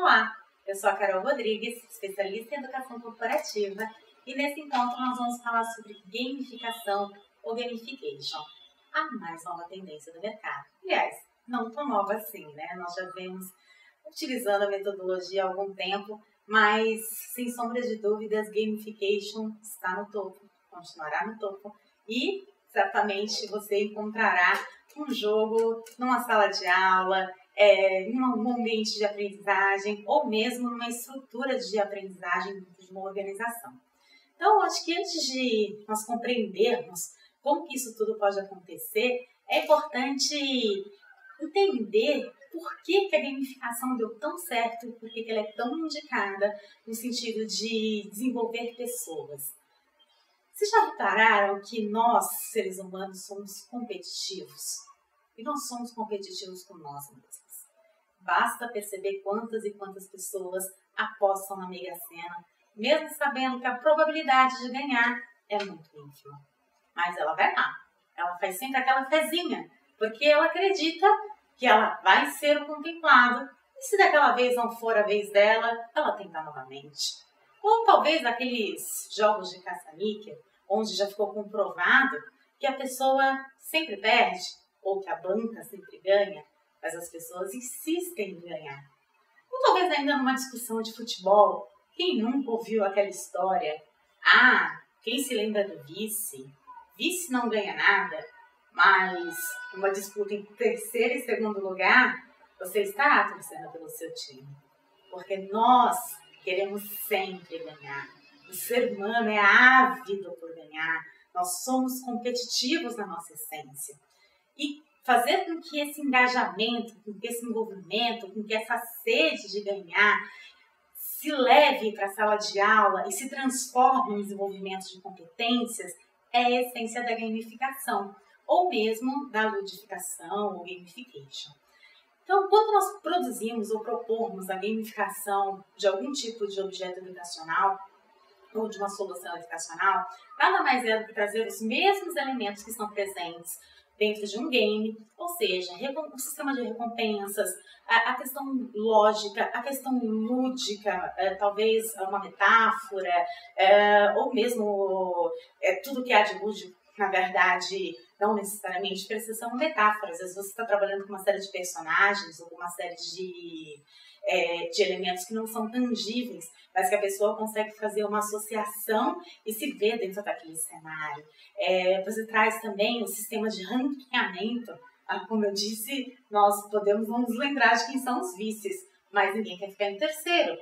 Olá, eu sou a Carol Rodrigues, especialista em educação corporativa, e nesse encontro nós vamos falar sobre gamificação ou gamification, a mais nova tendência do mercado. Aliás, não tão nova assim, né? Nós já vemos utilizando a metodologia há algum tempo, mas sem sombra de dúvidas, gamification está no topo, continuará no topo e certamente você encontrará um jogo numa sala de aula, em um ambiente de aprendizagem ou mesmo numa estrutura de aprendizagem dentro de uma organização. Então, acho que antes de nós compreendermos como que isso tudo pode acontecer, é importante entender por que a gamificação deu tão certo e por que ela é tão indicada no sentido de desenvolver pessoas. Vocês já repararam que nós, seres humanos, somos competitivos? E nós somos competitivos com nós mesmos. Basta perceber quantas e quantas pessoas apostam na Mega Sena, mesmo sabendo que a probabilidade de ganhar é muito ínfima. Mas ela vai lá, ela faz sempre aquela fezinha, porque ela acredita que ela vai ser o contemplado, e se daquela vez não for a vez dela, ela tenta novamente. Ou talvez aqueles jogos de caça-níquel, onde já ficou comprovado que a pessoa sempre perde, ou que a banca sempre ganha, mas as pessoas insistem em ganhar. Ou talvez ainda numa discussão de futebol, quem nunca ouviu aquela história? Ah, quem se lembra do vice? Vice não ganha nada, mas numa disputa em terceiro e segundo lugar, você está torcendo pelo seu time. Porque nós queremos sempre ganhar. O ser humano é ávido por ganhar. Nós somos competitivos na nossa essência. E fazer com que esse engajamento, com que esse envolvimento, com que essa sede de ganhar se leve para a sala de aula e se transforme em desenvolvimento de competências é a essência da gamificação, ou mesmo da ludificação ou gamification. Então, quando nós produzimos ou propormos a gamificação de algum tipo de objeto educacional ou de uma solução educacional, nada mais é do que trazer os mesmos elementos que estão presentes dentro de um game, ou seja, o sistema de recompensas, a questão lógica, a questão lúdica, talvez uma metáfora, ou mesmo tudo que há de lúdico, na verdade, não necessariamente precisa ser uma metáfora. Às vezes você está trabalhando com uma série de personagens ou com uma série de elementos que não são tangíveis, mas que a pessoa consegue fazer uma associação e se ver dentro daquele cenário. Você traz também o sistema de ranqueamento. Como eu disse, nós podemos não nos lembrar de quem são os vices, mas ninguém quer ficar em terceiro.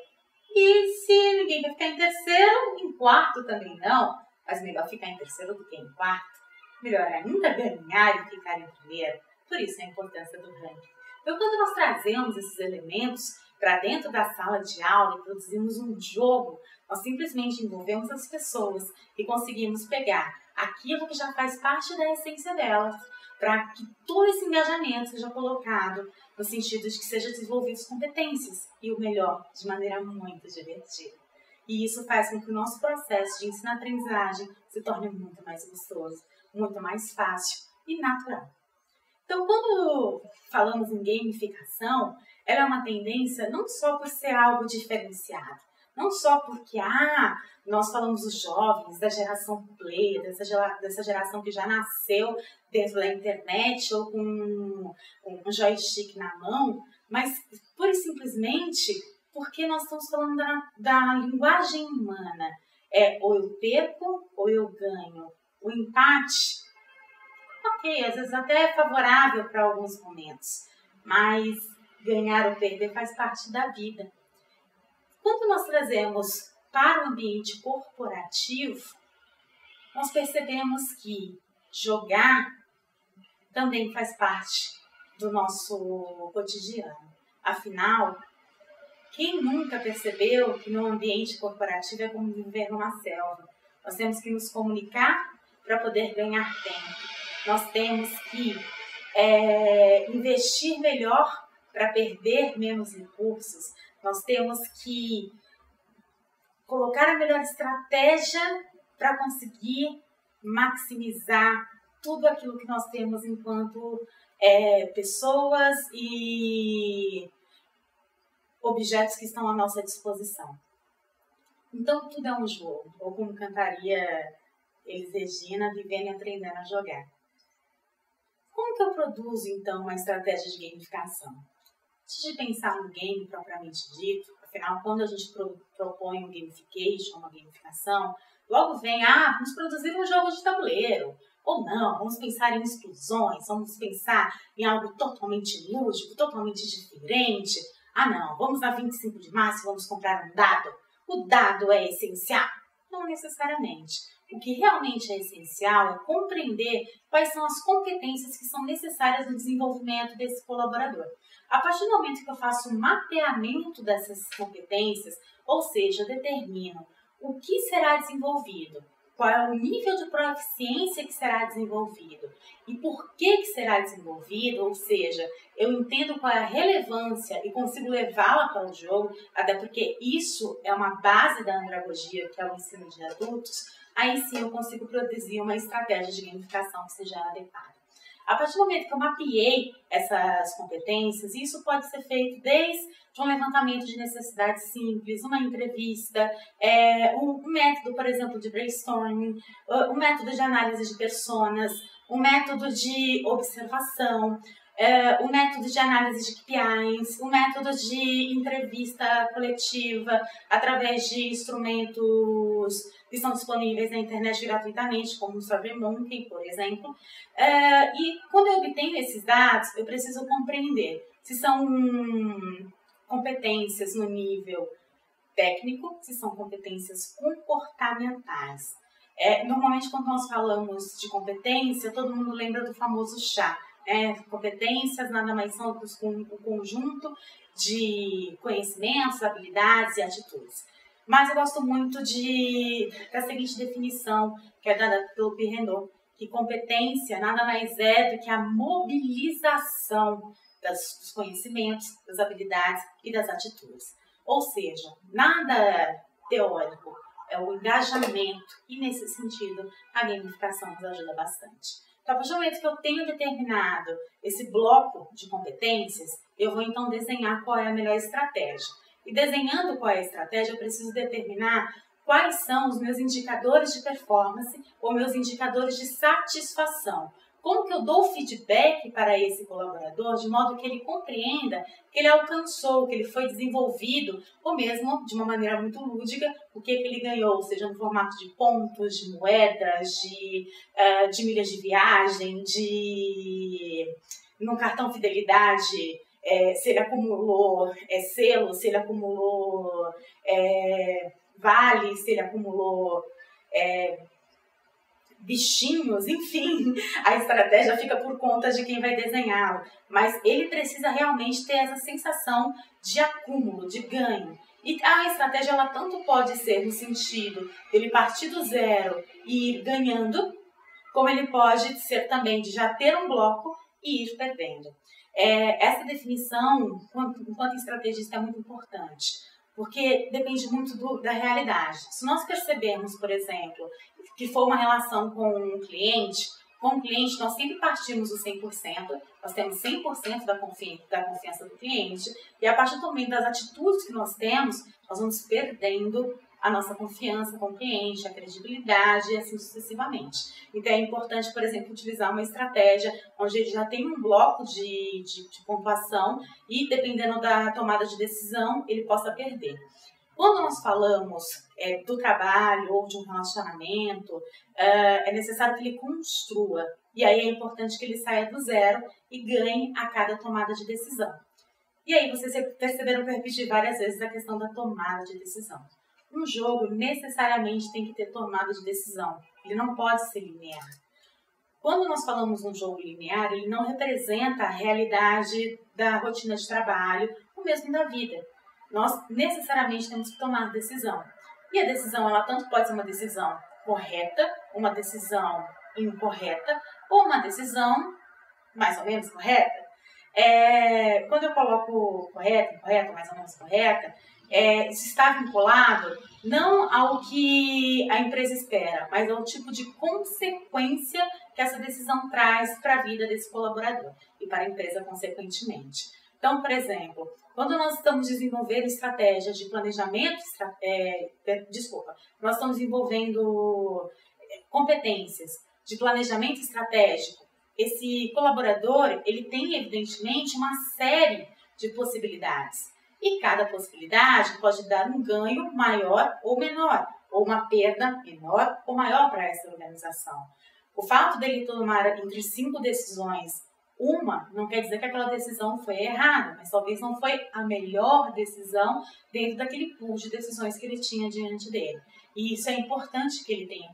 E se ninguém quer ficar em terceiro, em quarto também não, mas melhor ficar em terceiro do que em quarto. Melhor ainda ganhar e ficar em primeiro. Por isso a importância do ranking. Então, quando nós trazemos esses elementos para dentro da sala de aula e produzimos um jogo, nós simplesmente envolvemos as pessoas e conseguimos pegar aquilo que já faz parte da essência delas, para que todo esse engajamento seja colocado no sentido de que sejam desenvolvidas competências e o melhor, de maneira muito divertida. E isso faz com que o nosso processo de ensino-aprendizagem se torne muito mais gostoso, muito mais fácil e natural. Então, quando falamos em gamificação, ela é uma tendência não só por ser algo diferenciado, não só porque nós falamos dos jovens, da geração play, dessa geração que já nasceu dentro da internet ou com um joystick na mão, mas pura e simplesmente porque nós estamos falando da linguagem humana. Ou eu perco ou eu ganho. O empate, ok, às vezes até é favorável para alguns momentos, mas ganhar ou perder faz parte da vida. Quando nós trazemos para o ambiente corporativo, nós percebemos que jogar também faz parte do nosso cotidiano. Afinal, quem nunca percebeu que no ambiente corporativo é como viver numa selva? Nós temos que nos comunicar para poder ganhar tempo. Nós temos que investir melhor para perder menos recursos. Nós temos que colocar a melhor estratégia para conseguir maximizar tudo aquilo que nós temos enquanto pessoas e objetos que estão à nossa disposição. Então, tudo é um jogo, ou como cantaria Elis Regina, vivendo e aprendendo a jogar. Como que eu produzo, então, uma estratégia de gamificação? Antes de pensar no game propriamente dito, afinal, quando a gente propõe um gamification, uma gamificação, logo vem, vamos produzir um jogo de tabuleiro. Ou não, vamos pensar em exclusões, vamos pensar em algo totalmente lúdico, totalmente diferente. Não, vamos a 25 de março e vamos comprar um dado. O dado é essencial? Não necessariamente. O que realmente é essencial é compreender quais são as competências que são necessárias no desenvolvimento desse colaborador. A partir do momento que eu faço um mapeamento dessas competências, ou seja, determino o que será desenvolvido, qual é o nível de proficiência que será desenvolvido e por que será desenvolvido, ou seja, eu entendo qual é a relevância e consigo levá-la para o jogo, até porque isso é uma base da andragogia, que é o ensino de adultos, aí sim eu consigo produzir uma estratégia de gamificação que seja adequada. A partir do momento que eu mapeei essas competências, isso pode ser feito desde um levantamento de necessidades simples, uma entrevista, um método, por exemplo, de brainstorming, um método de análise de personas, um método de observação, um método de análise de KPIs, um método de entrevista coletiva através de instrumentos que são disponíveis na internet gratuitamente, como o SurveyMonkey, por exemplo. E quando eu obtenho esses dados, eu preciso compreender se são competências no nível técnico, se são competências comportamentais. Normalmente, quando nós falamos de competência, todo mundo lembra do famoso chá. Competências nada mais são que um conjunto de conhecimentos, habilidades e atitudes. Mas eu gosto muito da seguinte definição, que é dada pelo Pierre Renaud, que competência nada mais é do que a mobilização dos conhecimentos, das habilidades e das atitudes. Ou seja, nada teórico, é o engajamento, e nesse sentido a gamificação nos ajuda bastante. Então, a partir do momento que eu tenho determinado esse bloco de competências, eu vou então desenhar qual é a melhor estratégia. E desenhando qual é a estratégia, eu preciso determinar quais são os meus indicadores de performance ou meus indicadores de satisfação. Como que eu dou feedback para esse colaborador de modo que ele compreenda que ele alcançou, que ele foi desenvolvido, ou mesmo, de uma maneira muito lúdica, o que ele ganhou, seja no formato de pontos, de moedas, de milhas de viagem, no cartão fidelidade, se ele acumulou selo, se ele acumulou vale, se ele acumulou bichinhos, enfim, a estratégia fica por conta de quem vai desenhá-lo, mas ele precisa realmente ter essa sensação de acúmulo, de ganho. E a estratégia, ela tanto pode ser no sentido de ele partir do zero e ir ganhando, como ele pode ser também de já ter um bloco e ir perdendo. Essa definição, enquanto estrategista, é muito importante, porque depende muito da realidade. Se nós percebermos, por exemplo, que for uma relação com o cliente nós sempre partimos do 100%, nós temos 100% da confiança do cliente, e a partir do momento das atitudes que nós temos, nós vamos perdendo a nossa confiança com o cliente, a credibilidade e assim sucessivamente. Então é importante, por exemplo, utilizar uma estratégia onde ele já tem um bloco de pontuação e, dependendo da tomada de decisão, ele possa perder. Quando nós falamos do trabalho ou de um relacionamento, é necessário que ele construa. E aí é importante que ele saia do zero e ganhe a cada tomada de decisão. E aí vocês perceberam que eu repeti várias vezes a questão da tomada de decisão. Um jogo necessariamente tem que ter tomada de decisão. Ele não pode ser linear. Quando nós falamos um jogo linear, ele não representa a realidade da rotina de trabalho, ou mesmo da vida. Nós necessariamente temos que tomar decisão. E a decisão, ela tanto pode ser uma decisão correta, uma decisão incorreta, ou uma decisão mais ou menos correta. Quando eu coloco correta, mais ou menos correta, isso está vinculado não ao que a empresa espera, mas ao tipo de consequência que essa decisão traz para a vida desse colaborador e para a empresa consequentemente. Então, por exemplo, Quando nós estamos desenvolvendo estratégias de planejamento, nós estamos desenvolvendo competências de planejamento estratégico, esse colaborador, ele tem evidentemente uma série de possibilidades. E cada possibilidade pode dar um ganho maior ou menor, ou uma perda menor ou maior para essa organização. O fato dele tomar entre 5 decisões, uma não quer dizer que aquela decisão foi errada, mas talvez não foi a melhor decisão dentro daquele pool de decisões que ele tinha diante dele. E isso é importante que ele tenha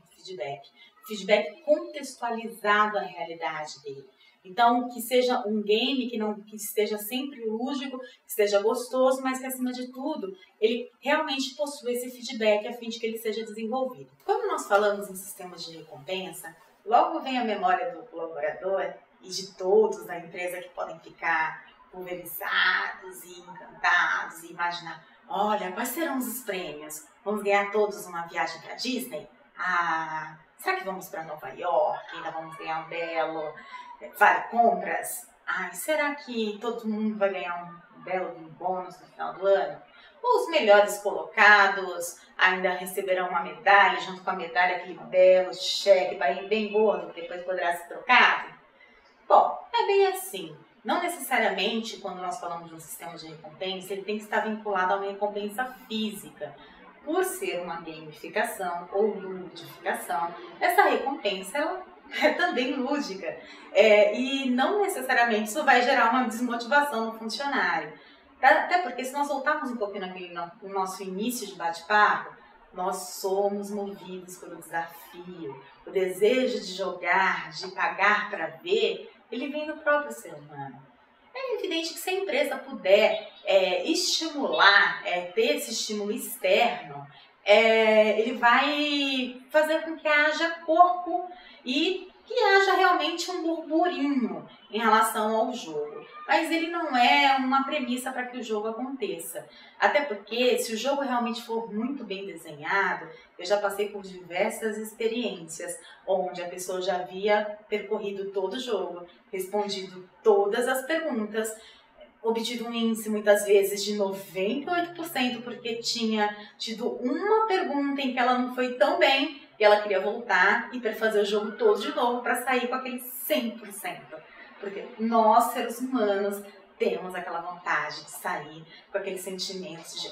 feedback contextualizado à realidade dele. Então, que seja um game que esteja sempre lúdico, que esteja gostoso, mas que, acima de tudo, ele realmente possua esse feedback a fim de que ele seja desenvolvido. Quando nós falamos em sistemas de recompensa, logo vem a memória do colaborador e de todos da empresa que podem ficar pulverizados e encantados e imaginar, olha, quais serão os prêmios? Vamos ganhar todos uma viagem para Disney? Ah, será que vamos para Nova York? Ainda vamos ganhar um belo vale compras? Ai, será que todo mundo vai ganhar um belo bônus no final do ano? Os melhores colocados ainda receberão uma medalha, junto com a medalha aquele belo cheque bem gordo que depois poderá ser trocado? Bom, é bem assim. Não necessariamente, quando nós falamos de um sistema de recompensa, ele tem que estar vinculado a uma recompensa física. Por ser uma gamificação ou ludificação, essa recompensa ela é também lúdica. E não necessariamente isso vai gerar uma desmotivação no funcionário. Até porque, se nós voltarmos um pouquinho no nosso início de bate-papo, nós somos movidos pelo desafio, o desejo de jogar, de pagar para ver, ele vem do próprio ser humano. É evidente que se a empresa puder estimular, ter esse estímulo externo, ele vai fazer com que haja corpo e que haja realmente um burburinho em relação ao jogo. Mas ele não é uma premissa para que o jogo aconteça. Até porque, se o jogo realmente for muito bem desenhado, eu já passei por diversas experiências, onde a pessoa já havia percorrido todo o jogo, respondido todas as perguntas, obtido um índice muitas vezes de 98%, porque tinha tido uma pergunta em que ela não foi tão bem, e ela queria voltar e fazer o jogo todo de novo para sair com aquele 100%. Porque nós, seres humanos, temos aquela vontade de sair com aquele sentimento de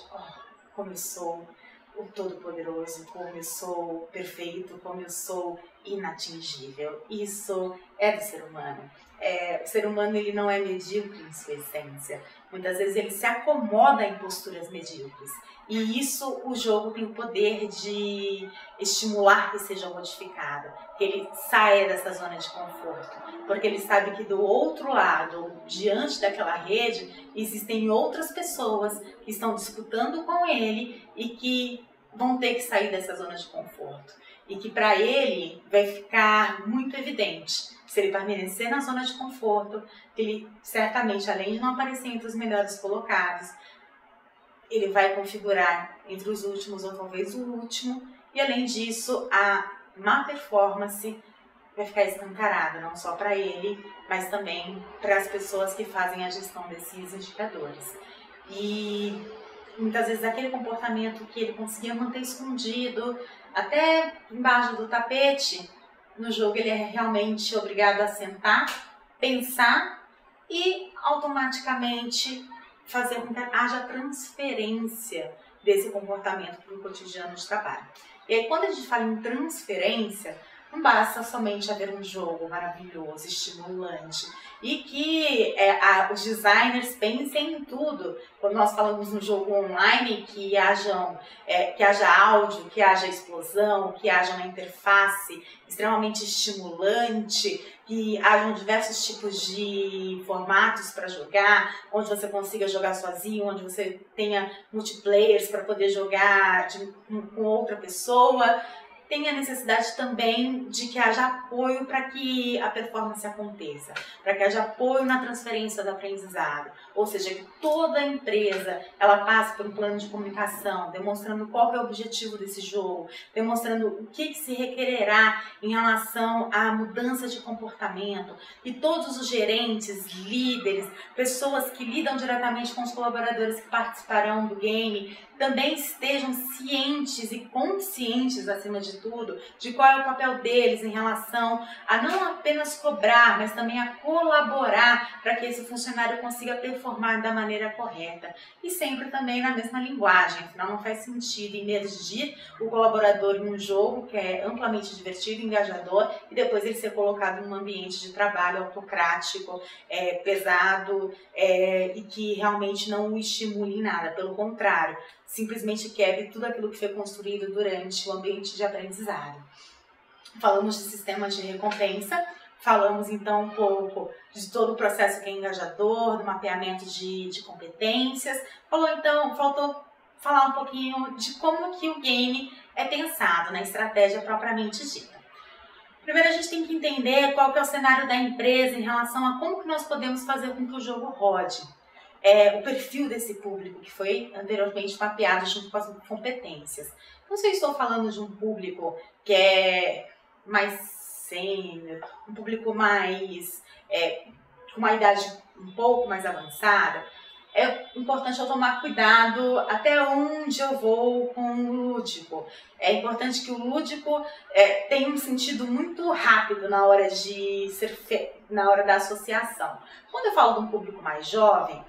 como eu sou o Todo-Poderoso, como eu sou perfeito, como eu sou inatingível. Isso é do ser humano. O ser humano ele não é medíocre em sua essência. Muitas vezes ele se acomoda em posturas medíocres. E isso o jogo tem o poder de estimular que seja modificado, que ele saia dessa zona de conforto, porque ele sabe que do outro lado, diante daquela rede, existem outras pessoas que estão disputando com ele e que vão ter que sair dessa zona de conforto. E que para ele vai ficar muito evidente, se ele permanecer na zona de conforto, que ele certamente, além de não aparecer entre os melhores colocados, ele vai configurar entre os últimos ou talvez o último, e além disso, a má performance vai ficar escancarada, não só para ele, mas também para as pessoas que fazem a gestão desses indicadores. E muitas vezes aquele comportamento que ele conseguia manter escondido, até embaixo do tapete, no jogo ele é realmente obrigado a sentar, pensar e automaticamente fazer com que haja transferência desse comportamento para o cotidiano de trabalho. E aí, quando a gente fala em transferência, não basta somente haver um jogo maravilhoso, estimulante, e que os designers pensem em tudo. Quando nós falamos no jogo online, que haja áudio, que haja explosão, que haja uma interface extremamente estimulante, que hajam diversos tipos de formatos para jogar, onde você consiga jogar sozinho, onde você tenha multiplayers para poder jogar com outra pessoa. tem a necessidade também de que haja apoio para que a performance aconteça, para que haja apoio na transferência do aprendizado, ou seja, que toda a empresa ela passe por um plano de comunicação, demonstrando qual é o objetivo desse jogo, demonstrando o que se requererá em relação à mudança de comportamento, e todos os gerentes, líderes, pessoas que lidam diretamente com os colaboradores que participarão do game, também estejam cientes e conscientes, acima de tudo, de qual é o papel deles em relação a não apenas cobrar, mas também a colaborar para que esse funcionário consiga performar da maneira correta. E sempre também na mesma linguagem, afinal não faz sentido imergir o colaborador em um jogo que é amplamente divertido, engajador, e depois ele ser colocado num ambiente de trabalho autocrático, pesado, e que realmente não o estimule em nada, pelo contrário, simplesmente quebre tudo aquilo que foi construído durante o ambiente de aprendizado. Falamos de sistemas de recompensa, falamos então um pouco de todo o processo que é engajador, do mapeamento de competências, faltou falar um pouquinho de como que o game é pensado na estratégia propriamente dita. Primeiro a gente tem que entender qual que é o cenário da empresa em relação a como que nós podemos fazer com que o jogo rode. O perfil desse público que foi anteriormente mapeado junto com as competências. Então, se eu estou falando de um público que é mais sênior, um público mais com uma idade um pouco mais avançada, é importante eu tomar cuidado até onde eu vou com o lúdico. É importante que o lúdico tenha um sentido muito rápido na hora na hora da associação. Quando eu falo de um público mais jovem,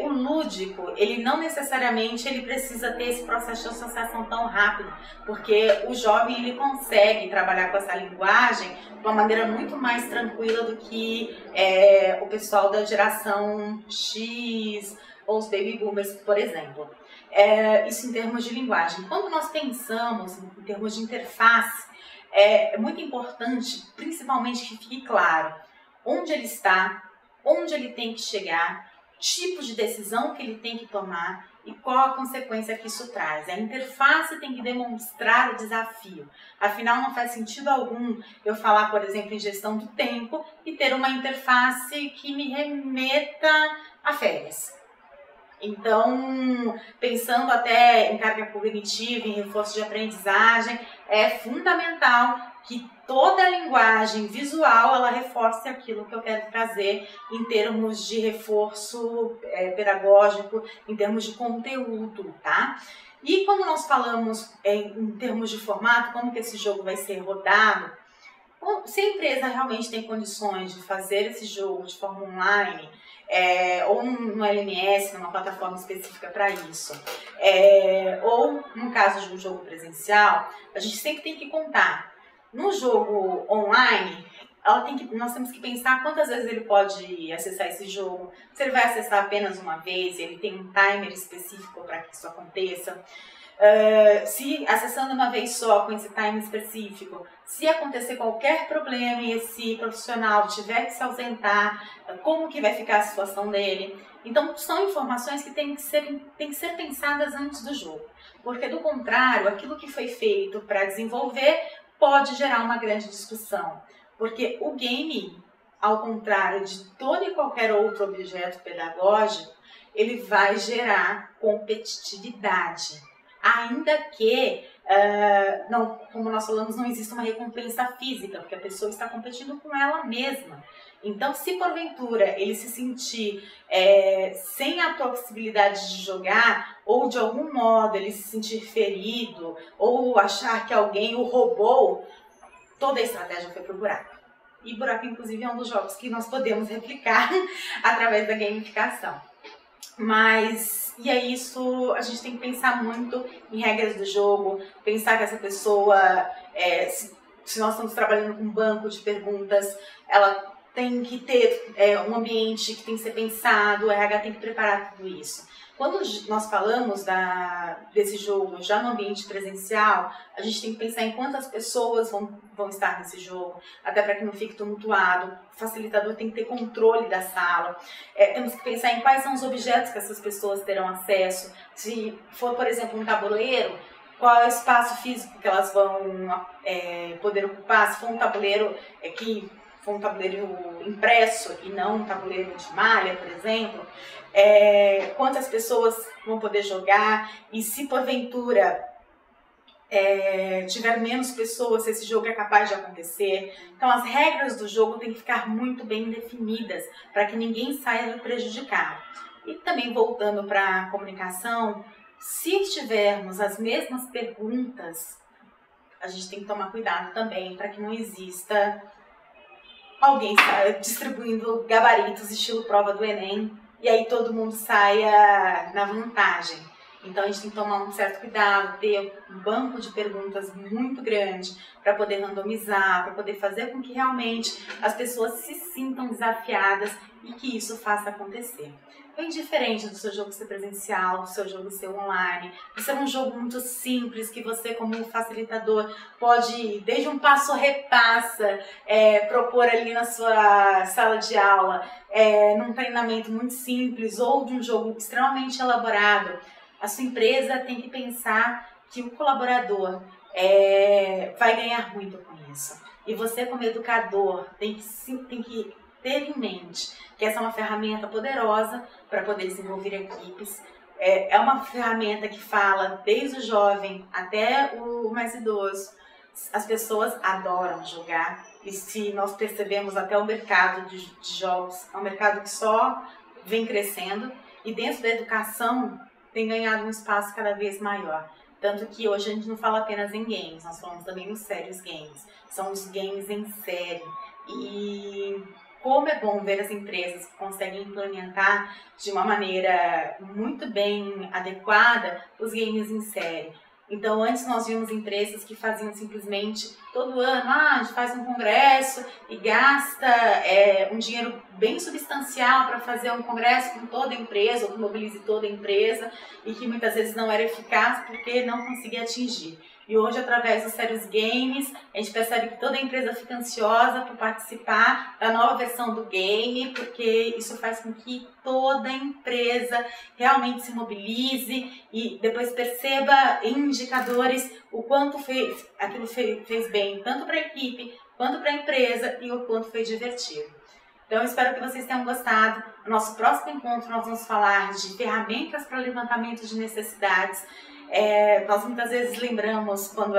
o lúdico, ele não necessariamente ele precisa ter esse processo de associação tão rápido, porque o jovem ele consegue trabalhar com essa linguagem de uma maneira muito mais tranquila do que o pessoal da geração X ou os baby boomers, por exemplo. Isso em termos de linguagem. Quando nós pensamos em termos de interface, é muito importante, principalmente, que fique claro onde ele está, onde ele tem que chegar, tipo de decisão que ele tem que tomar e qual a consequência que isso traz. A interface tem que demonstrar o desafio. Afinal, não faz sentido algum eu falar, por exemplo, em gestão do tempo e ter uma interface que me remeta a férias. Então, pensando até em carga cognitiva, em reforço de aprendizagem, é fundamental que toda a linguagem visual ela reforce aquilo que eu quero trazer em termos de reforço pedagógico, em termos de conteúdo, tá? E quando nós falamos em termos de formato, como que esse jogo vai ser rodado, se a empresa realmente tem condições de fazer esse jogo de forma online, ou no LMS, numa plataforma específica para isso, ou no caso de um jogo presencial, a gente sempre tem que contar. No jogo online, nós temos que pensar quantas vezes ele pode acessar esse jogo, se ele vai acessar apenas uma vez, ele tem um timer específico para que isso aconteça. Se acessando uma vez só com esse time específico, se acontecer qualquer problema e esse profissional tiver que se ausentar, como que vai ficar a situação dele? Então são informações que têm que ser pensadas antes do jogo, porque do contrário, aquilo que foi feito para desenvolver pode gerar uma grande discussão, porque o game, ao contrário de todo e qualquer outro objeto pedagógico, ele vai gerar competitividade. Ainda que, como nós falamos, não existe uma recompensa física, porque a pessoa está competindo com ela mesma. Então, se porventura ele se sentir sem a possibilidade de jogar, ou de algum modo ele se sentir ferido, ou achar que alguém o roubou, toda a estratégia foi para o buraco. E buraco, inclusive, é um dos jogos que nós podemos replicar através da gamificação. E é isso, a gente tem que pensar muito em regras do jogo, pensar que essa pessoa, se nós estamos trabalhando com um banco de perguntas, ela tem que ter um ambiente que tem que ser pensado, o RH tem que preparar tudo isso. Quando nós falamos desse jogo já no ambiente presencial, a gente tem que pensar em quantas pessoas vão estar nesse jogo, até para que não fique tumultuado. O facilitador tem que ter controle da sala. Temos que pensar em quais são os objetos que essas pessoas terão acesso. Se for, por exemplo, um tabuleiro, qual é o espaço físico que elas vão poder ocupar, se for um tabuleiro que for um tabuleiro impresso e não um tabuleiro de malha, por exemplo, quantas pessoas vão poder jogar e se porventura tiver menos pessoas, se esse jogo é capaz de acontecer. Então as regras do jogo têm que ficar muito bem definidas para que ninguém saia prejudicado. E também voltando para a comunicação, se tivermos as mesmas perguntas, a gente tem que tomar cuidado também para que não exista alguém distribuindo gabaritos estilo prova do Enem e aí todo mundo saia na vantagem. Então a gente tem que tomar um certo cuidado, ter um banco de perguntas muito grande para poder randomizar, para poder fazer com que realmente as pessoas se sintam desafiadas e que isso faça acontecer. Bem diferente do seu jogo ser presencial, do seu jogo ser online, de ser um jogo muito simples que você como facilitador pode, desde um passo repassa, propor ali na sua sala de aula, num treinamento muito simples ou de um jogo extremamente elaborado. A sua empresa tem que pensar que o colaborador vai ganhar muito com isso. E você, como educador, tem que ter em mente que essa é uma ferramenta poderosa para poder desenvolver equipes. É uma ferramenta que fala desde o jovem até o mais idoso. As pessoas adoram jogar e se nós percebemos até o mercado de jogos, é um mercado que só vem crescendo e dentro da educação tem ganhado um espaço cada vez maior. Tanto que hoje a gente não fala apenas em games, nós falamos também nos sérios games. São os games em série. E como é bom ver as empresas que conseguem implementar de uma maneira muito bem adequada os games em série. Então, antes nós vimos empresas que faziam simplesmente todo ano, a gente faz um congresso e gasta um dinheiro bem substancial para fazer um congresso com toda a empresa, ou que mobilize toda a empresa, e que muitas vezes não era eficaz porque não conseguia atingir. E hoje, através dos sérios games, a gente percebe que toda a empresa fica ansiosa por participar da nova versão do game, porque isso faz com que toda a empresa realmente se mobilize e depois perceba em indicadores o quanto aquilo fez bem, tanto para a equipe quanto para a empresa e o quanto foi divertido. Então, eu espero que vocês tenham gostado. No nosso próximo encontro, nós vamos falar de ferramentas para levantamento de necessidades. Nós muitas vezes lembramos quando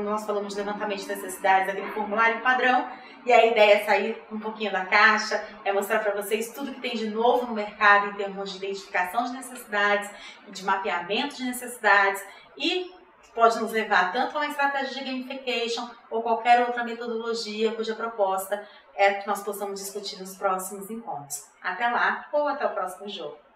nós falamos de levantamento de necessidades, aquele formulário padrão, e a ideia é sair um pouquinho da caixa, mostrar para vocês tudo que tem de novo no mercado em termos de identificação de necessidades, de mapeamento de necessidades e pode nos levar tanto a uma estratégia de gamification ou qualquer outra metodologia cuja proposta é que nós possamos discutir nos próximos encontros. Até lá ou até o próximo jogo.